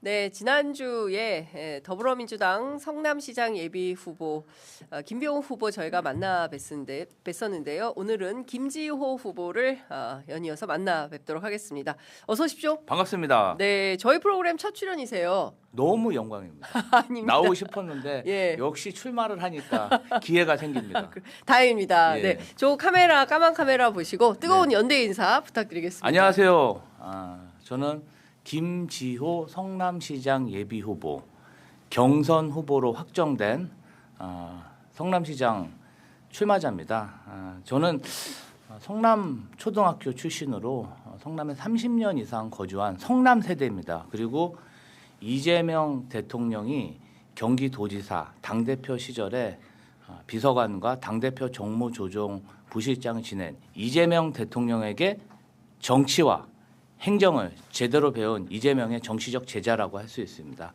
네, 지난주에 더불어민주당 성남시장 예비 후보 김병욱 후보 저희가 만나 뵀었는데요. 오늘은 김지호 후보를 연이어서 만나 뵙도록 하겠습니다. 어서 오십시오. 반갑습니다. 네, 저희 프로그램 첫 출연이세요. 너무 영광입니다. 아닙니다. 나오고 싶었는데 예. 역시 출마를 하니까 기회가 생깁니다. 다행입니다. 예. 네, 저 까만 카메라 보시고 뜨거운 연대 인사 부탁드리겠습니다. 안녕하세요. 저는 김지호 성남시장 예비 후보, 경선 후보로 확정된 성남시장 출마자입니다. 저는 성남 초등학교 출신으로 성남에 30년 이상 거주한 성남 세대입니다. 그리고 이재명 대통령이 경기도지사 당대표 시절에 비서관과 당대표 정무조정 부실장을 지낸 이재명 대통령에게 정치와 행정을 제대로 배운 이재명의 정치적 제자라고 할 수 있습니다.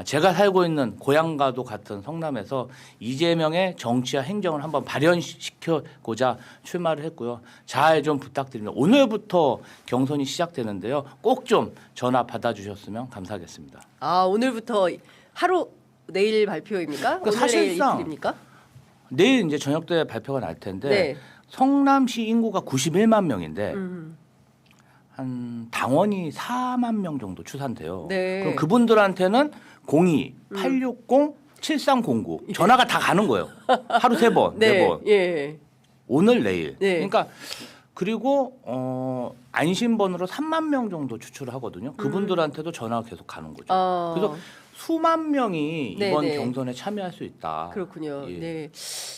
제가 살고 있는 고향과도 같은 성남에서 이재명의 정치와 행정을 한번 발현시켜고자 출마를 했고요. 잘 좀 부탁드립니다. 오늘부터 경선이 시작되는데요. 꼭 좀 전화 받아주셨으면 감사하겠습니다. 오늘부터 하루 내일 발표입니까? 오늘 사실상 내일 이틀입니까? 내일 이제 저녁 때 발표가 날 텐데 네. 성남시 인구가 91만 명인데 한 당원이 4만 명 정도 추산돼요. 네. 그럼 그분들한테는 02-860-7309 전화가 다 가는 거예요. 하루 3번, 네. 4번. 예. 오늘 내일. 네. 그러니까 그리고 안심번호로 3만 명 정도 추출을 하거든요. 그분들한테도 전화가 계속 가는 거죠. 그래서 수만 명이 이번 네네. 경선에 참여할 수 있다. 그렇군요. 예. 네.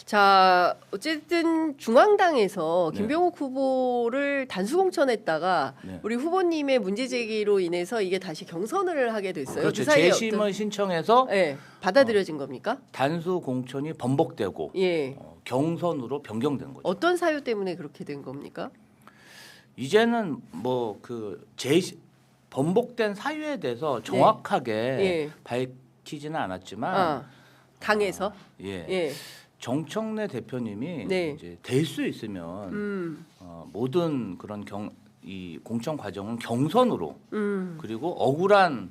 자, 어쨌든 중앙당에서 네. 김병욱 후보를 단수 공천했다가 네. 우리 후보님의 문제 제기로 인해서 이게 다시 경선을 하게 됐어요. 그렇죠. 그 사이에 재심을 신청해서 네, 받아들여진 겁니까? 단수 공천이 번복되고 예. 경선으로 변경된 거죠. 어떤 사유 때문에 그렇게 된 겁니까? 이제는 뭐 그 번복된 사유에 대해서 정확하게 예. 밝히지는 않았지만 당에서 예. 예. 정청래 대표님이 네. 이제 될 수 있으면 모든 그런 이 공천 과정은 경선으로 그리고 억울한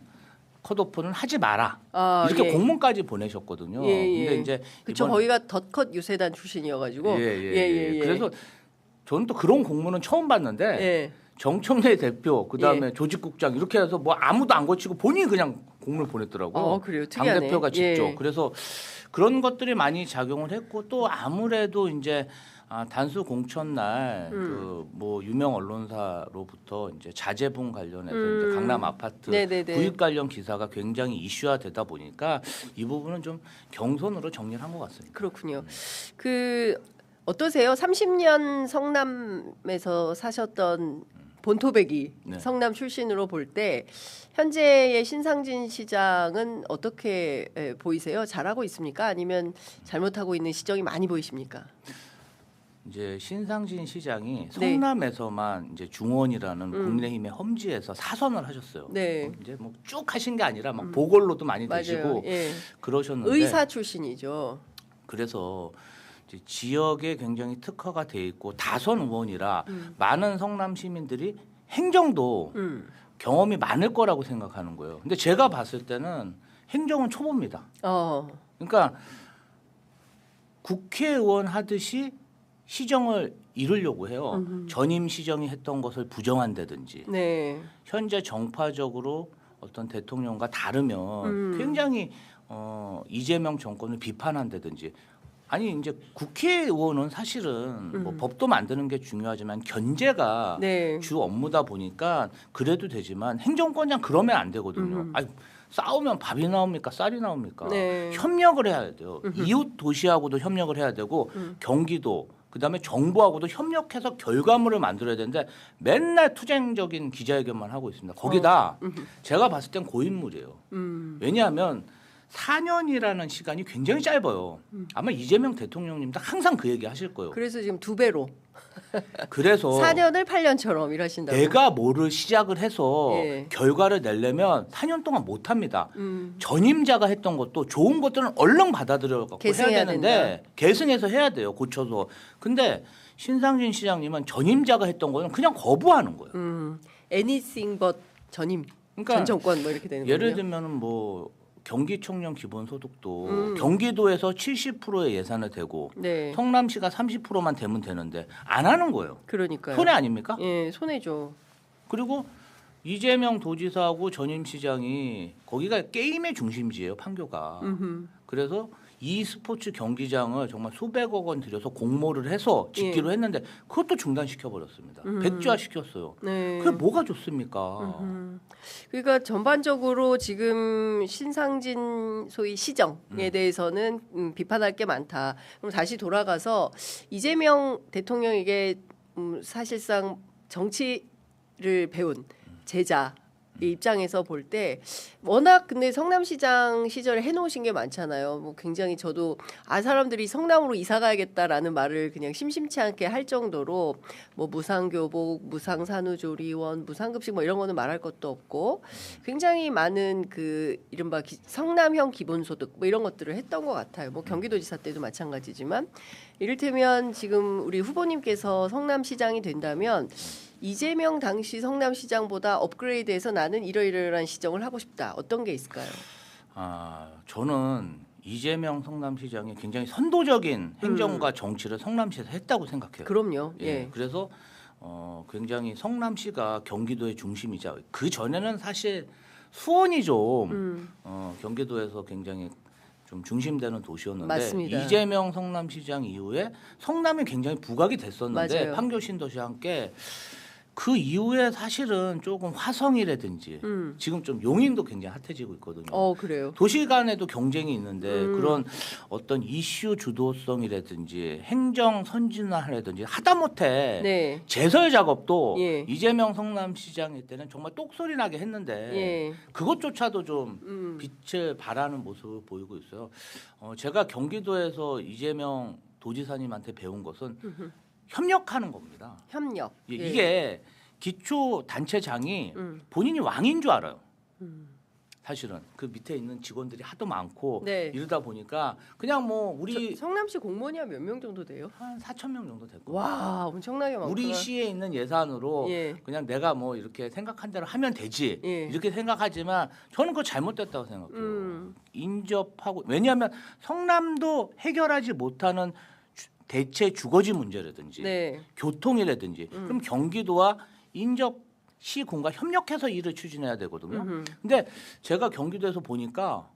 컷오프는 하지 마라 이렇게 예. 공문까지 보내셨거든요. 예, 예. 근데 이제 그쵸, 거기가 덧컷 유세단 출신이어가지고 예. 그래서 저는 또 그런 공문은 처음 봤는데 예. 정청래 대표 그다음에 조직국장 이렇게 해서 뭐 아무도 안 거치고 본인이 그냥 공문을 보내더라고요. 그래요. 특이하네. 당 대표가 직접. 예. 그래서 그런 것들이 많이 작용을 했고 또 아무래도 이제 단수 공천 날 그 뭐 유명 언론사로부터 이제 자재분 관련해서 이제 강남 아파트 네네네. 구입 관련 기사가 굉장히 이슈화되다 보니까 이 부분은 좀 경선으로 정리를 한 것 같습니다. 그렇군요. 그 어떠세요? 30년 성남에서 사셨던 본토백이 네. 성남 출신으로 볼 때 현재의 신상진 시장은 어떻게 보이세요? 잘하고 있습니까? 아니면 잘못하고 있는 시정이 많이 보이십니까? 이제 신상진 시장이 네. 성남에서만 이제 중원이라는 국민의힘의 험지에서 사선을 하셨어요. 네. 이제 뭐 쭉 하신 게 아니라 막 보궐로도 많이 맞아요. 되시고 예. 그러셨는데 의사 출신이죠. 그래서 이제 지역에 굉장히 특화가 돼 있고 다선 의원이라 많은 성남 시민들이 행정도 경험이 많을 거라고 생각하는 거예요. 근데 제가 봤을 때는 행정은 초보입니다. 그러니까 국회의원 하듯이 시정을 이루려고 해요. 전임 시정이 했던 것을 부정한다든지 네. 현재 정파적으로 어떤 대통령과 다르면 굉장히 이재명 정권을 비판한다든지 아니 이제 국회의원은 사실은 뭐 법도 만드는 게 중요하지만 견제가 네. 주 업무다 보니까 그래도 되지만 행정권장 그러면 안 되거든요. 아니, 싸우면 밥이 나옵니까? 쌀이 나옵니까? 네. 협력을 해야 돼요. 이웃 도시하고도 협력을 해야 되고 경기도 그다음에 정부하고도 협력해서 결과물을 만들어야 되는데 맨날 투쟁적인 기자회견만 하고 있습니다. 거기다 제가 봤을 땐 고인물이에요. 왜냐하면 4년이라는 시간이 굉장히 짧아요. 아마 이재명 대통령님도 항상 그 얘기 하실 거예요. 그래서 지금 2배로 그래서 4년을 8년처럼 일하신다고. 내가 뭐를 시작을 해서 예. 결과를 내려면 4년 동안 못 합니다. 전임자가 했던 것도 좋은 것들은 얼른 받아들여 갖고 해야 계승해야 되는데 계승해서 해야 돼요. 고쳐서. 근데 신상진 시장님은 전임자가 했던 거는 그냥 거부하는 거예요. anything but 전임. 그러니까 전 정권 뭐 이렇게 되는 거예요. 예를 들면은 뭐 경기청년 기본소득도 경기도에서 70%의 예산을 대고 네. 성남시가 30%만 되면 되는데 안 하는 거예요. 그러니까요. 손해 아닙니까? 예, 손해죠. 그리고 이재명 도지사하고 전임시장이 거기가 게임의 중심지예요, 판교가. 그래서 이 스포츠 경기장을 정말 수백억 원 들여서 공모를 해서 짓기로 했는데 그것도 중단시켜 버렸습니다. 백지화 시켰어요. 네. 그게 뭐가 좋습니까? 그러니까 전반적으로 지금 신상진 소위 시정에 대해서는 비판할 게 많다. 그럼 다시 돌아가서 이재명 대통령에게 사실상 정치를 배운 제자 이 입장에서 볼 때 워낙 근데 성남시장 시절에 해놓으신 게 많잖아요. 뭐 굉장히 저도 사람들이 성남으로 이사 가야겠다라는 말을 그냥 심심치 않게 할 정도로 뭐 무상교복, 무상산후조리원, 무상급식 뭐 이런 거는 말할 것도 없고 굉장히 많은 그 이른바 성남형 기본소득 뭐 이런 것들을 했던 것 같아요. 뭐 경기도지사 때도 마찬가지지만 이를테면 지금 우리 후보님께서 성남시장이 된다면 이재명 당시 성남시장보다 업그레이드해서 나는 이러이러한 시정을 하고 싶다. 어떤 게 있을까요? 저는 이재명 성남시장이 굉장히 선도적인 행정과 정치를 성남시에서 했다고 생각해요. 그럼요. 예. 그래서 굉장히 성남시가 경기도의 중심이자 그 전에는 사실 수원이 좀 경기도에서 굉장히 좀 중심되는 도시였는데 맞습니다. 이재명 성남시장 이후에 성남이 굉장히 부각이 됐었는데 맞아요. 판교 신도시와 함께 그 이후에 사실은 조금 화성이라든지 지금 좀 용인도 굉장히 핫해지고 있거든요. 그래요. 도시 간에도 경쟁이 있는데 그런 어떤 이슈 주도성이라든지 행정 선진화라든지 하다못해 네. 제설 작업도 예. 이재명 성남시장일 때는 정말 똑소리 나게 했는데 예. 그것조차도 좀 빛을 발하는 모습을 보이고 있어요. 제가 경기도에서 이재명 도지사님한테 배운 것은 협력하는 겁니다. 협력. 예. 이게 기초 단체장이 본인이 왕인 줄 알아요. 사실은 그 밑에 있는 직원들이 하도 많고 네. 이러다 보니까 그냥 뭐 우리 성남시 공무원이 몇 명 정도 돼요? 한 4,000명 정도 될 거예요. 와, 엄청나게 많구나. 우리 시에 있는 예산으로 예. 그냥 내가 뭐 이렇게 생각한 대로 하면 되지 예. 이렇게 생각하지만 저는 그거 잘못됐다고 생각해요. 인접하고 왜냐하면 성남도 해결하지 못하는 대체 주거지 문제라든지 네. 교통이라든지 그럼 경기도와 인접 시군과 협력해서 일을 추진해야 되거든요. 근데 제가 경기도에서 보니까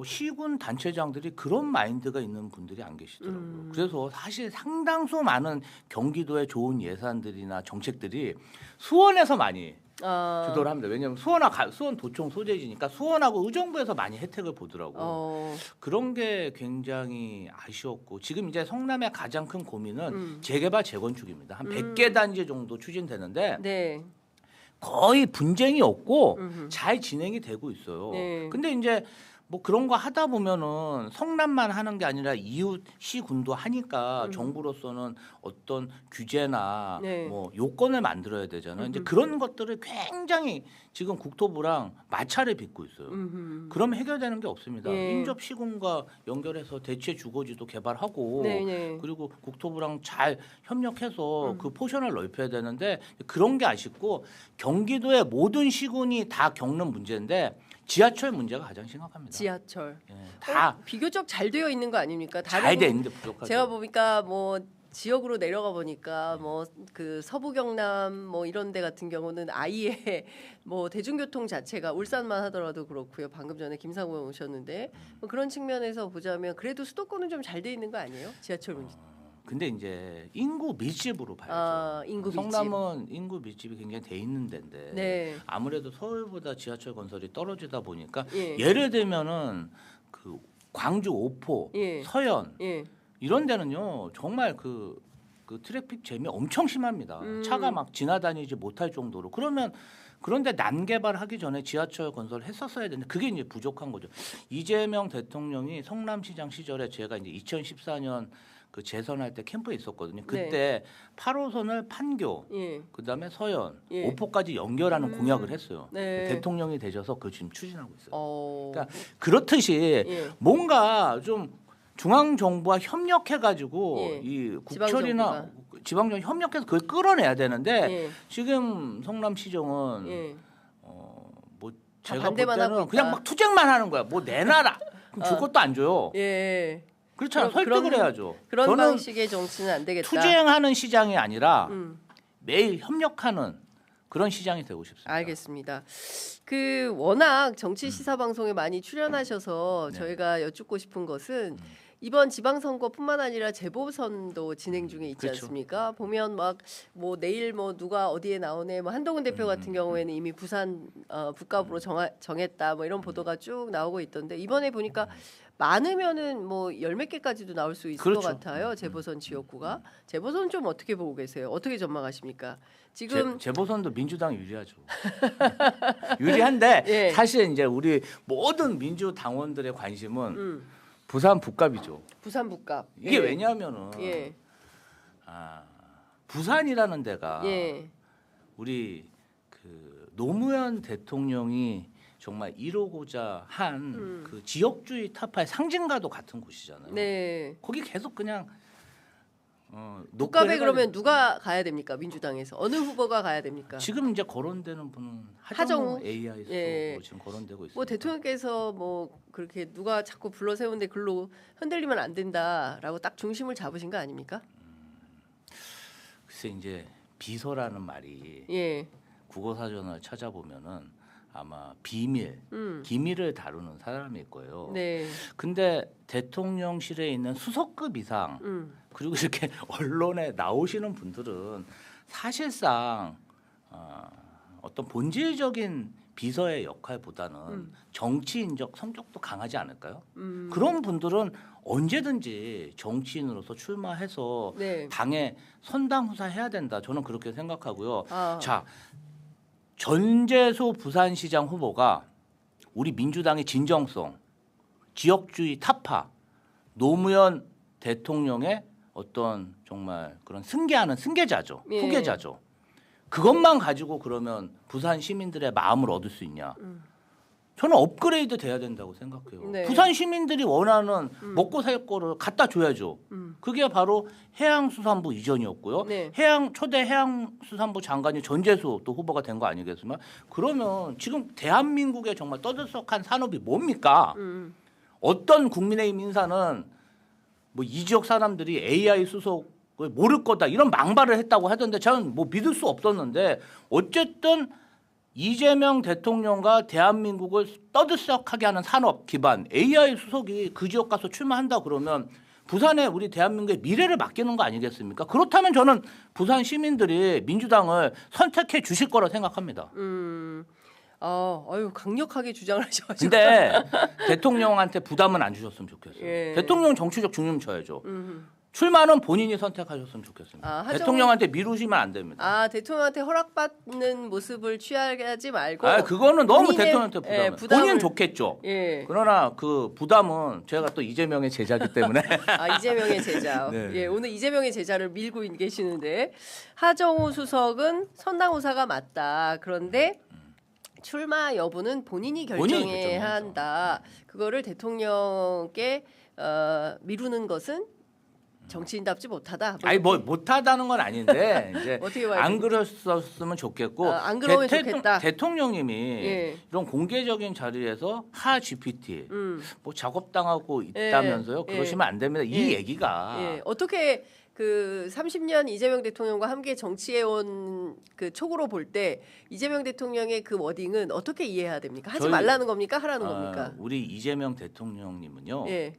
시군 단체장들이 그런 마인드가 있는 분들이 안 계시더라고요. 그래서 사실 상당수 많은 경기도의 좋은 예산들이나 정책들이 수원에서 많이 주도를 합니다. 왜냐하면 수원 도청 소재지니까 수원하고 의정부에서 많이 혜택을 보더라고요. 그런 게 굉장히 아쉬웠고 지금 이제 성남의 가장 큰 고민은 재개발 재건축입니다. 한 100개 단지 정도 추진되는데 네. 거의 분쟁이 없고 잘 진행이 되고 있어요. 네. 근데 이제 뭐 그런 거 하다 보면은 성남만 하는 게 아니라 이웃 시군도 하니까 정부로서는 어떤 규제나 네. 뭐 요건을 만들어야 되잖아요. 이제 그런 것들을 굉장히 지금 국토부랑 마찰을 빚고 있어요. 그럼 해결되는 게 없습니다. 예. 인접 시군과 연결해서 대체 주거지도 개발하고 네. 그리고 국토부랑 잘 협력해서 그 포션을 넓혀야 되는데 그런 게 아쉽고 경기도의 모든 시군이 다 겪는 문제인데 지하철 문제가 가장 심각합니다. 지하철. 다 비교적 잘 되어 있는 거 아닙니까? 잘 돼 있는데 부족하죠. 제가 보니까 뭐 지역으로 내려가 보니까 뭐 그 서부 경남 뭐 이런 데 같은 경우는 아예 뭐 대중교통 자체가 울산만 하더라도 그렇고요. 방금 전에 김상우 의원 오셨는데 뭐 그런 측면에서 보자면 그래도 수도권은 좀 잘 돼 있는 거 아니에요? 지하철 문제. 근데 이제 인구 밀집으로 봐야죠. 인구 밀집. 성남은 인구 밀집이 굉장히 돼 있는 데인데 네. 아무래도 서울보다 지하철 건설이 떨어지다 보니까 예. 예를 들면은 그 광주 오포, 예. 서현 예. 이런 데는요 정말 그 트래픽 잼이 엄청 심합니다. 차가 막 지나다니지 못할 정도로. 그런데 난개발하기 전에 지하철 건설을 했었어야 되는데 그게 이제 부족한 거죠. 이재명 대통령이 성남시장 시절에 제가 이제 2014년 그 재선할 때 캠프에 있었거든요. 그때 8호선을 판교, 예. 그다음에 서현, 예. 오포까지 연결하는 공약을 했어요. 네. 대통령이 되셔서 그걸 지금 추진하고 있어요. 그러니까 그러니까 그렇듯이 예. 뭔가 좀 중앙 정부와 협력해가지고 예. 이 국철이나 지방정부 협력해서 그걸 끌어내야 되는데 예. 지금 성남시정은 예. 다 제가 볼 반대만 하고 때는 있다. 그냥 막 투쟁만 하는 거야. 뭐 내놔라. 그럼 줄 것도 안 줘요. 예. 그렇잖아. 설득을 해야죠. 그런 저는 방식의 정치는 안 되겠다. 투쟁하는 시장이 아니라 음. 매일 협력하는 그런 시장이 되고 싶습니다. 알겠습니다. 그 워낙 정치 시사 방송에 많이 출연하셔서 네. 저희가 여쭙고 싶은 것은 이번 지방선거뿐만 아니라 재보선도 진행 중에 있지 그렇죠. 않습니까? 보면 막 뭐 내일 뭐 누가 어디에 나오네, 뭐 한동훈 대표 같은 경우에는 이미 부산 북갑으로 정했다, 뭐 이런 보도가 쭉 나오고 있던데 이번에 보니까 많으면은 뭐 열 몇 개까지도 나올 수 있을 그렇죠. 것 같아요. 재보선 지역구가. 재보선 좀 어떻게 보고 계세요? 어떻게 전망하십니까? 지금 재보선도 민주당이 유리하죠. 유리한데 예. 사실 이제 우리 모든 민주 당원들의 관심은 부산 북갑이죠. 부산 북갑. 이게 예. 왜냐하면은 예. 부산이라는 데가 예. 우리 그 노무현 대통령이 정말 이루고자 한 그 지역주의 타파의 상징과도 같은 곳이잖아요. 네. 거기 계속 그냥 북갑에 노크해가지고 그러면 누가 가야 됩니까? 민주당에서 어느 후보가 가야 됩니까? 지금 이제 거론되는 분은 하정우? 하정우 AI 수석으로 예. 지금 거론되고 있습니다. 뭐 대통령께서 뭐 그렇게 누가 자꾸 불러 세우는데 글로 흔들리면 안 된다라고 딱 중심을 잡으신 거 아닙니까? 글쎄 이제 비서라는 말이 예. 국어 사전을 찾아보면은 아마 비밀, 기밀을 다루는 사람일 거예요. 네. 근데 대통령실에 있는 수석급 이상 그리고 이렇게 언론에 나오시는 분들은 사실상 어떤 본질적인 비서의 역할보다는 정치인적 성격도 강하지 않을까요? 그런 분들은 언제든지 정치인으로서 출마해서 네. 당에 선당후사 해야 된다. 저는 그렇게 생각하고요. 아. 자, 전재수 부산시장 후보가 우리 민주당의 진정성, 지역주의 타파, 노무현 대통령의 어떤 정말 그런 승계하는 승계자죠. 예. 후계자죠. 그것만 가지고 그러면 부산 시민들의 마음을 얻을 수 있냐? 저는 업그레이드 돼야 된다고 생각해요. 네. 부산 시민들이 원하는 먹고 살 거를 갖다 줘야죠. 그게 바로 해양수산부 이전이었고요. 네. 초대 해양수산부 장관이 전재수 또 후보가 된 거 아니겠습니까? 그러면 지금 대한민국의 정말 떠들썩한 산업이 뭡니까? 어떤 국민의힘 인사는 뭐 이 지역 사람들이 AI 수속을 모를 거다 이런 망발을 했다고 하던데 저는 뭐 믿을 수 없었는데 어쨌든 이재명 대통령과 대한민국을 떠들썩하게 하는 산업 기반 AI 수석이 그 지역 가서 출마한다 그러면 부산에 우리 대한민국의 미래를 맡기는 거 아니겠습니까? 그렇다면 저는 부산 시민들이 민주당을 선택해 주실 거라 생각합니다. 아유 강력하게 주장을 하셔가지고. 근데 대통령한테 부담은 안 주셨으면 좋겠어요. 예. 대통령 정치적 중심 쳐야죠. 출마는 본인이 선택하셨으면 좋겠습니다. 대통령한테 미루시면 안 됩니다. 대통령한테 허락받는 모습을 취하지 말고. 그거는 너무 본인의, 대통령한테 부담을. 본인은 좋겠죠. 예. 그러나 그 부담은 제가 또 이재명의 제자기 때문에 이재명의 제자. 네. 예, 오늘 이재명의 제자를 밀고 계시는데 하정우 수석은 선당후사가 맞다. 그런데 출마 여부는 본인이 결정해야 한다. 그거를 대통령께 미루는 것은 정치인답지 못하다. 아니 뭐 못하다는 건 아닌데 이제 어떻게 봐야 안 그랬었으면 좋겠고 안 그러면 좋겠다. 대통령님이 예. 이런 공개적인 자리에서 하 GPT 뭐 작업당하고 있다면서요. 예. 그러시면 안 됩니다. 이 예. 얘기가 예, 어떻게 그 30년 이재명 대통령과 함께 정치해 온 그 촉으로 볼 때 이재명 대통령의 그 워딩은 어떻게 이해해야 됩니까? 하지 말라는 겁니까? 하라는 겁니까? 우리 이재명 대통령님은요. 예.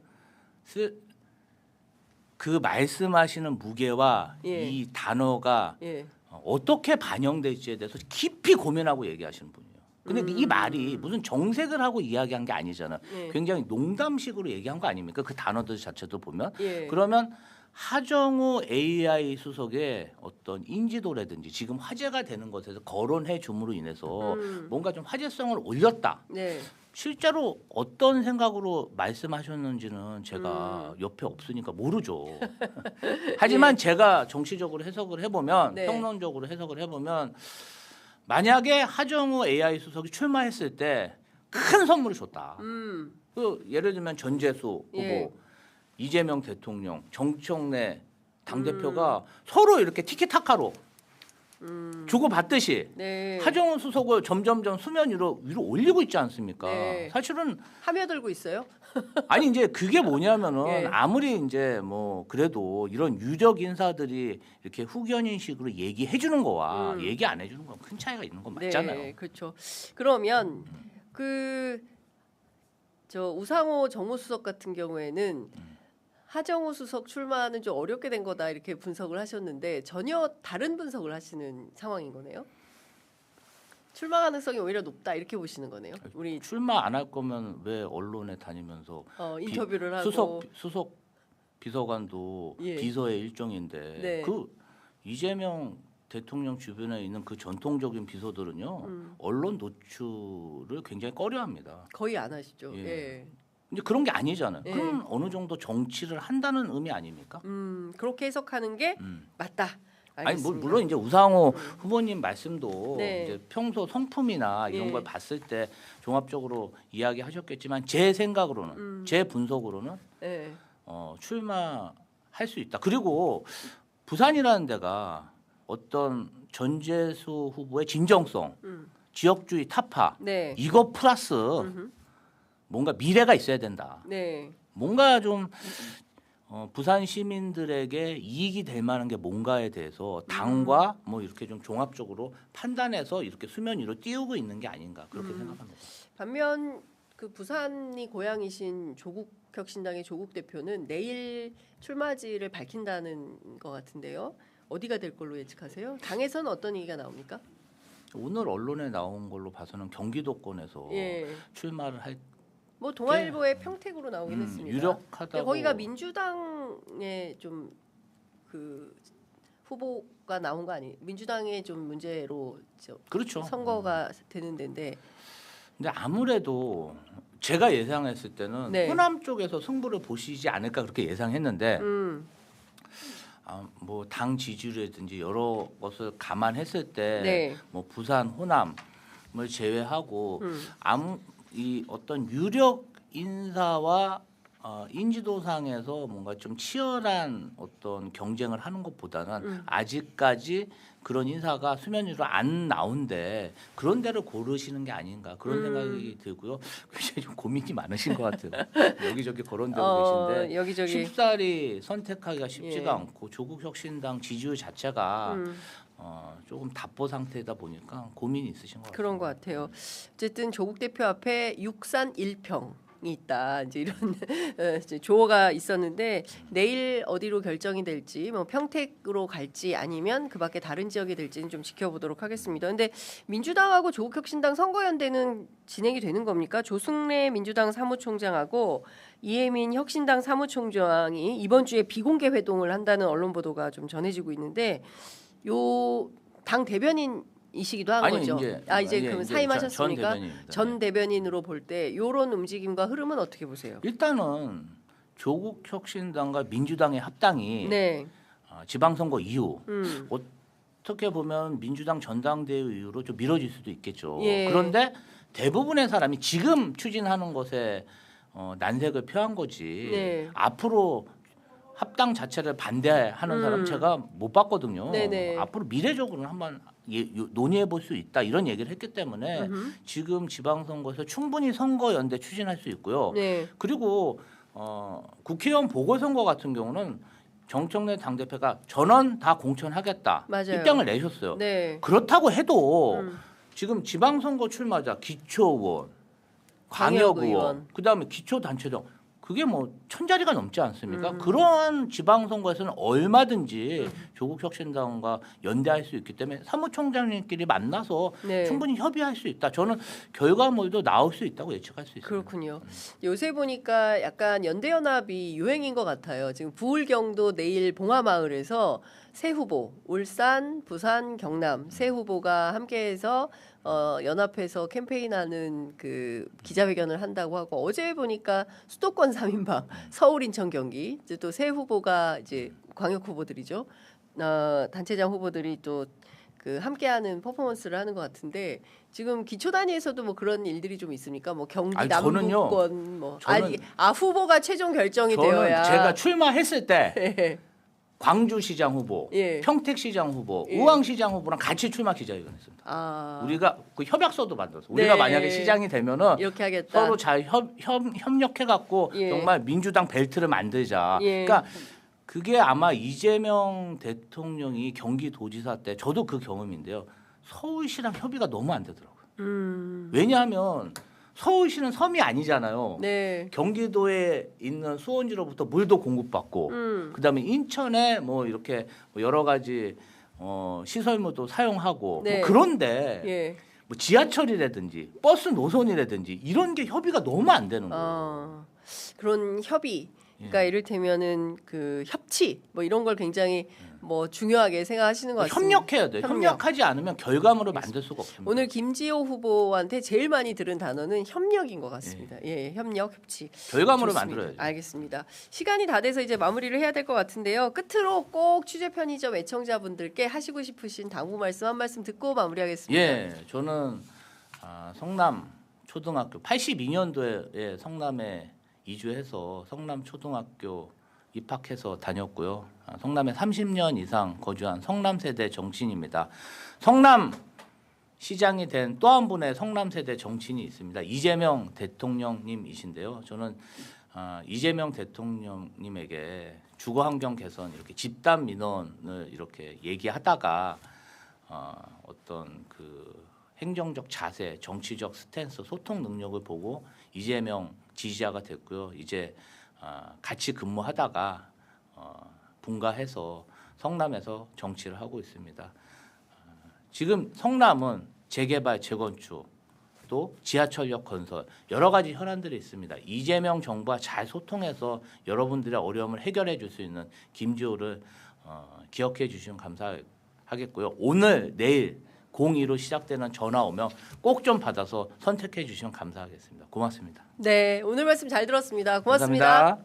그 말씀하시는 무게와 예. 이 단어가 예. 어떻게 반영될지에 대해서 깊이 고민하고 얘기하시는 분이에요. 근데 이 말이 무슨 정색을 하고 이야기한 게 아니잖아요. 예. 굉장히 농담식으로 얘기한 거 아닙니까? 그 단어들 자체도 보면. 예. 그러면 하정우 AI 수석의 어떤 인지도라든지 지금 화제가 되는 것에서 거론해 줌으로 인해서 뭔가 좀 화제성을 올렸다. 네. 실제로 어떤 생각으로 말씀하셨는지는 제가 옆에 없으니까 모르죠. 하지만 제가 정치적으로 해석을 해보면 네. 평론적으로 해석을 해보면 만약에 하정우 AI 수석이 출마했을 때 큰 선물을 줬다. 그 예를 들면 전재수 후보, 예. 이재명 대통령, 정청래 당대표가 서로 이렇게 티키타카로 주고 받듯이 네. 하정우 수석을 점점점 수면 위로 올리고 있지 않습니까? 네. 사실은 하며들고 있어요. 아니 이제 그게 뭐냐면은 예. 아무리 이제 뭐 그래도 이런 유력 인사들이 이렇게 후견인식으로 얘기해 주는 거와 얘기 안 해주는 건 큰 차이가 있는 건 맞잖아요. 네, 그렇죠. 그러면 저 우상호 정무수석 같은 경우에는 하정우 수석 출마는 좀 어렵게 된 거다 이렇게 분석을 하셨는데 전혀 다른 분석을 하시는 상황인 거네요. 출마 가능성이 오히려 높다 이렇게 보시는 거네요. 우리 출마 안 할 거면 왜 언론에 다니면서 인터뷰를 하고 수석 비서관도 예. 비서의 일종인데 네. 그 이재명 대통령 주변에 있는 그 전통적인 비서들은요 언론 노출을 굉장히 꺼려합니다. 거의 안 하시죠. 예. 예. 근데 그런 게 아니잖아요. 예. 그럼 어느 정도 정치를 한다는 의미 아닙니까? 그렇게 해석하는 게 맞다. 아니 알겠습니다. 물론 이제 우상호 후보님 말씀도 네. 이제 평소 성품이나 이런 예. 걸 봤을 때 종합적으로 이야기하셨겠지만 제 생각으로는 제 분석으로는 예. 출마할 수 있다. 그리고 부산이라는 데가 어떤 전재수 후보의 진정성, 지역주의 타파 네. 이거 플러스 뭔가 미래가 있어야 된다. 네. 뭔가 좀 부산 시민들에게 이익이 될 만한 게 뭔가에 대해서 당과 뭐 이렇게 좀 종합적으로 판단해서 이렇게 수면 위로 띄우고 있는 게 아닌가 그렇게 생각합니다. 반면 그 부산이 고향이신 조국혁신당의 조국 대표는 내일 출마지를 밝힌다는 것 같은데요. 어디가 될 걸로 예측하세요? 당에서는 어떤 얘기가 나옵니까? 오늘 언론에 나온 걸로 봐서는 경기도권에서 예. 출마를 할 뭐 동아일보의 평택으로 나오긴 했습니다. 유력하다고. 근데 거기가 민주당의 좀 그 후보가 나온 거 아니? 민주당의 좀 문제로 그렇죠. 선거가 되는 데인데. 근데 아무래도 제가 예상했을 때는 네. 호남 쪽에서 승부를 보시지 않을까 그렇게 예상했는데 뭐 당 지지율이라든지 여러 것을 감안했을 때 뭐 네. 부산 호남을 제외하고 이 어떤 유력 인사와 인지도상에서 뭔가 좀 치열한 어떤 경쟁을 하는 것보다는 아직까지 그런 인사가 수면 위로 안 나온데 그런 데를 고르시는 게 아닌가 그런 생각이 들고요. 굉장히 좀 고민이 많으신 것 같아요. 여기저기 거론되고 계신데 여기저기 쉽사리 선택하기가 쉽지가 예. 않고 조국혁신당 지지율 자체가 조금 답보 상태다 보니까 고민이 있으신 것 같아요. 그런 것 같아요. 어쨌든 조국 대표 앞에 6산 1평이 있다. 이제 이런 이제 조어가 있었는데 내일 어디로 결정이 될지 뭐 평택으로 갈지 아니면 그밖에 다른 지역이 될지는 좀 지켜보도록 하겠습니다. 근데 민주당하고 조국혁신당 선거연대는 진행이 되는 겁니까? 조승래 민주당 사무총장하고 이혜민 혁신당 사무총장이 이번 주에 비공개 회동을 한다는 언론 보도가 좀 전해지고 있는데 요 당 대변인이시기도 한 거죠. 이제 그럼 사임하셨습니까? 전 대변인으로 볼 때 이런 움직임과 흐름은 어떻게 보세요? 일단은 조국혁신당과 민주당의 합당이 네. 지방선거 이후 어떻게 보면 민주당 전당대회 이후로 좀 미뤄질 수도 있겠죠. 예. 그런데 대부분의 사람이 지금 추진하는 것에 난색을 표한 거지. 네. 앞으로 합당 자체를 반대하는 사람 제가 못 봤거든요. 네네. 앞으로 미래적으로는 한번 논의해 볼 수 있다 이런 얘기를 했기 때문에 지금 지방선거에서 충분히 선거연대 추진할 수 있고요. 네. 그리고 국회의원 보궐선거 같은 경우는 정청래 당대표가 전원 다 공천하겠다 맞아요. 입장을 내셨어요. 네. 그렇다고 해도 지금 지방선거 출마자 기초의원, 광역의원, 광역의원. 그다음에 기초단체장 그게 뭐 1000자리가 넘지 않습니까? 그러한 지방선거에서는 얼마든지 조국혁신당과 연대할 수 있기 때문에 사무총장님끼리 만나서 네. 충분히 협의할 수 있다. 저는 결과물도 나올 수 있다고 예측할 수 있습니다. 그렇군요. 요새 보니까 약간 연대연합이 유행인 것 같아요. 지금 부울경도 내일 봉화마을에서 새 후보, 울산, 부산, 경남 새 후보가 함께해서 연합해서 캠페인하는 그 기자회견을 한다고 하고 어제 보니까 수도권 3인방 서울, 인천, 경기 이제 또 새 후보가 이제 광역 후보들이죠. 단체장 후보들이 또 그 함께하는 퍼포먼스를 하는 것 같은데 지금 기초 단위에서도 뭐 그런 일들이 좀 있습니까? 뭐 경기 아니, 남부권 뭐 저는 후보가 최종 결정이 저는 되어야 제가 출마했을 때 네. 광주시장 후보, 예. 평택시장 후보, 예. 의왕시장 후보랑 같이 출마 기자회견했습니다. 아, 우리가 그 협약서도 만들었어. 우리가 네. 만약에 시장이 되면은 이렇게 하겠다. 서로 잘 협력해갖고 예. 정말 민주당 벨트를 만들자. 예. 그러니까 그게 아마 이재명 대통령이 경기도지사 때 저도 그 경험인데요. 서울시랑 협의가 너무 안 되더라고요. 왜냐하면 서울시는 섬이 아니잖아요. 네. 경기도에 있는 수원지로부터 물도 공급받고 그다음에 인천에 뭐 이렇게 뭐 여러 가지 시설물도 사용하고 네. 뭐 그런데 예. 뭐 지하철이라든지 버스 노선이라든지 이런 게 협의가 너무 안 되는 거예요. 그런 협의, 그러니까 이를테면은 그 협치 뭐 이런 걸 굉장히 뭐 중요하게 생각하시는 것 같습니다. 협력해야 돼요. 협력. 협력하지 않으면 결과물을 만들 수가 없습니다. 오늘 김지호 후보한테 제일 많이 들은 단어는 협력인 것 같습니다. 예, 협력, 협치. 결과물을 좋습니다. 만들어야죠. 알겠습니다. 시간이 다 돼서 이제 마무리를 해야 될 것 같은데요. 끝으로 꼭 취재 편의점 애청자분들께 하시고 싶으신 당부 말씀 한 말씀 듣고 마무리하겠습니다. 예, 저는 성남 초등학교 82년도에 성남에 이주해서 성남 초등학교 입학해서 다녔고요. 성남에 30년 이상 거주한 성남 세대 정치인입니다. 성남 시장이 된 또 한 분의 성남 세대 정치인이 있습니다. 이재명 대통령님이신데요. 저는 이재명 대통령님에게 주거 환경 개선 이렇게 집단 민원을 이렇게 얘기하다가 어떤 그 행정적 자세, 정치적 스탠스, 소통 능력을 보고 이재명 지지자가 됐고요. 이제 같이 근무하다가 분가해서 성남에서 정치를 하고 있습니다. 지금 성남은 재개발, 재건축, 또 지하철역 건설 여러 가지 현안들이 있습니다. 이재명 정부와 잘 소통해서 여러분들의 어려움을 해결해 줄 수 있는 김지호를 기억해 주시면 감사하겠고요. 오늘 내일 02로 시작되는 전화 오면 꼭 좀 받아서 선택해 주시면 감사하겠습니다. 고맙습니다. 네, 오늘 말씀 잘 들었습니다. 고맙습니다. 감사합니다.